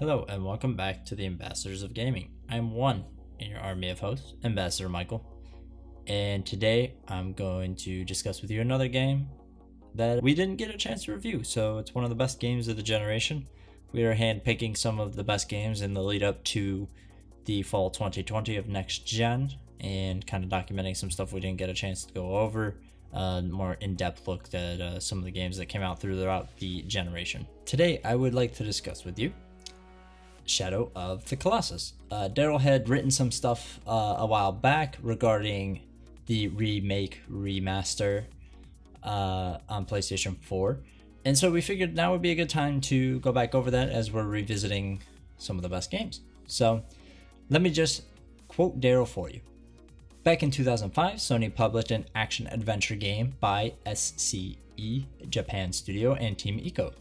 Hello and welcome back to the Ambassadors of Gaming. I'm one in your army of hosts, Ambassador Michael, and today I'm going to discuss with you another game that we didn't get a chance to review, so it's one of the best games of the generation. We are handpicking some of the best games in the lead up to the fall 2020 of next gen and kind of documenting some stuff we didn't get a chance to go over. More in-depth look at some of the games that came out throughout the generation. Today I would like to discuss with you Shadow of the Colossus. Daryl had written some stuff a while back regarding the remaster on PlayStation 4, and so we figured now would be a good time to go back over that as we're revisiting some of the best games. So let me just quote Daryl for you. Back in 2005, Sony published an action-adventure game by SCE Japan Studio and Team Ico.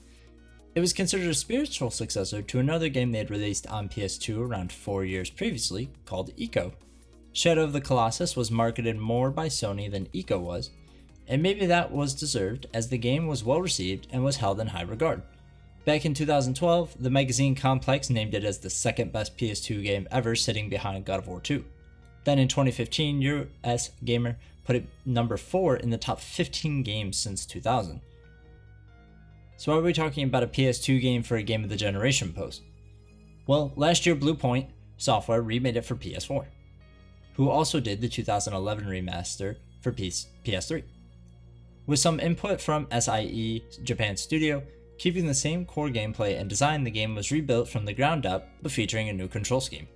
It was considered a spiritual successor to another game they had released on PS2 around 4 years previously, called Ico. Shadow of the Colossus was marketed more by Sony than Ico was, and maybe that was deserved as the game was well received and was held in high regard. Back in 2012, the magazine Complex named it as the second best PS2 game ever, sitting behind God of War 2. Then in 2015, US Gamer put it number 4 in the top 15 games since 2000. So why are we talking about a PS2 game for a Game of the Generation post? Well, last year Blue Point Software remade it for PS4, who also did the 2011 remaster for PS3. With some input from SIE Japan Studio, keeping the same core gameplay and design, the game was rebuilt from the ground up, but featuring a new control scheme.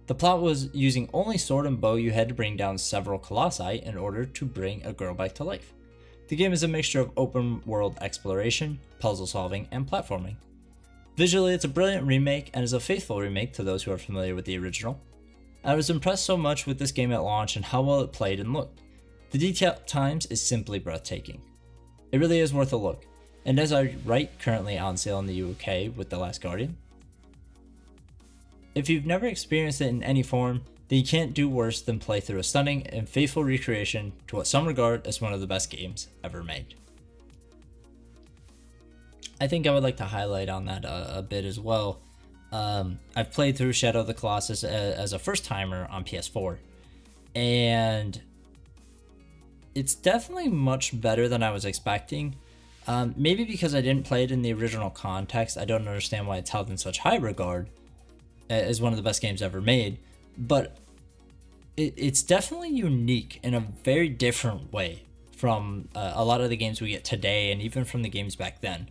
The plot was using only sword and bow. You had to bring down several colossi in order to bring a girl back to life. The game is a mixture of open world exploration, puzzle solving, and platforming. Visually, it's a brilliant remake and is a faithful remake to those who are familiar with the original. I was impressed so much with this game at launch and how well it played and looked. The detail at times is simply breathtaking. It really is worth a look, and as I write, currently on sale in the UK with The Last Guardian. If you've never experienced it in any form, then you can't do worse than play through a stunning and faithful recreation to what some regard as one of the best games ever made. I think I would like to highlight on that a bit as well. I've played through Shadow of the Colossus as a first timer on PS4, and it's definitely much better than I was expecting. Maybe because I didn't play it in the original context, I don't understand why it's held in such high regard as one of the best games ever made, but it's definitely unique in a very different way from a lot of the games we get today, and even from the games back then.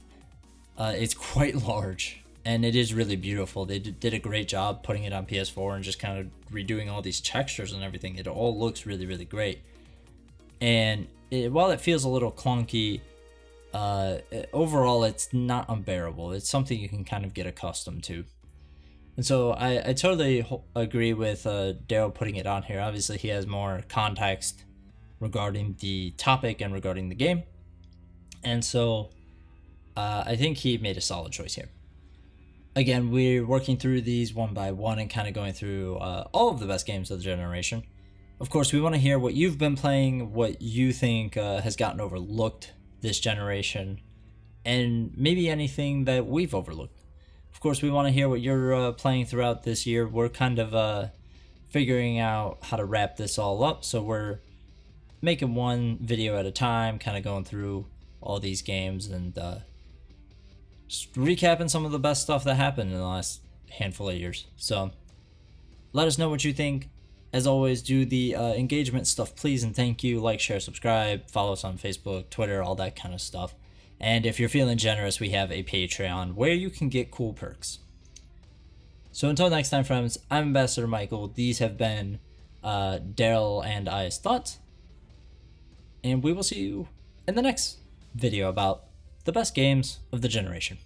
It's quite large, and it is really beautiful. They did a great job putting it on PS4 and just kind of redoing all these textures and everything. It all looks really, really great. And while it feels a little clunky, overall it's not unbearable. It's something you can kind of get accustomed to. And so I totally agree with Daryl putting it on here. Obviously, he has more context regarding the topic and regarding the game. And so I think he made a solid choice here. Again, we're working through these one by one and kind of going through all of the best games of the generation. Of course, we want to hear what you've been playing, what you think has gotten overlooked this generation, and maybe anything that we've overlooked. Of course, we want to hear what you're playing throughout this year. We're kind of figuring out how to wrap this all up, so we're making one video at a time, kind of going through all these games and just recapping some of the best stuff that happened in the last handful of years. So let us know what you think. As always, do the engagement stuff, please, and thank you. Like, share, subscribe, follow us on Facebook, Twitter, all that kind of stuff. And if you're feeling generous, we have a Patreon where you can get cool perks. So until next time, friends, I'm Ambassador Michael. These have been Daryl and I's thoughts. And we will see you in the next video about the best games of the generation.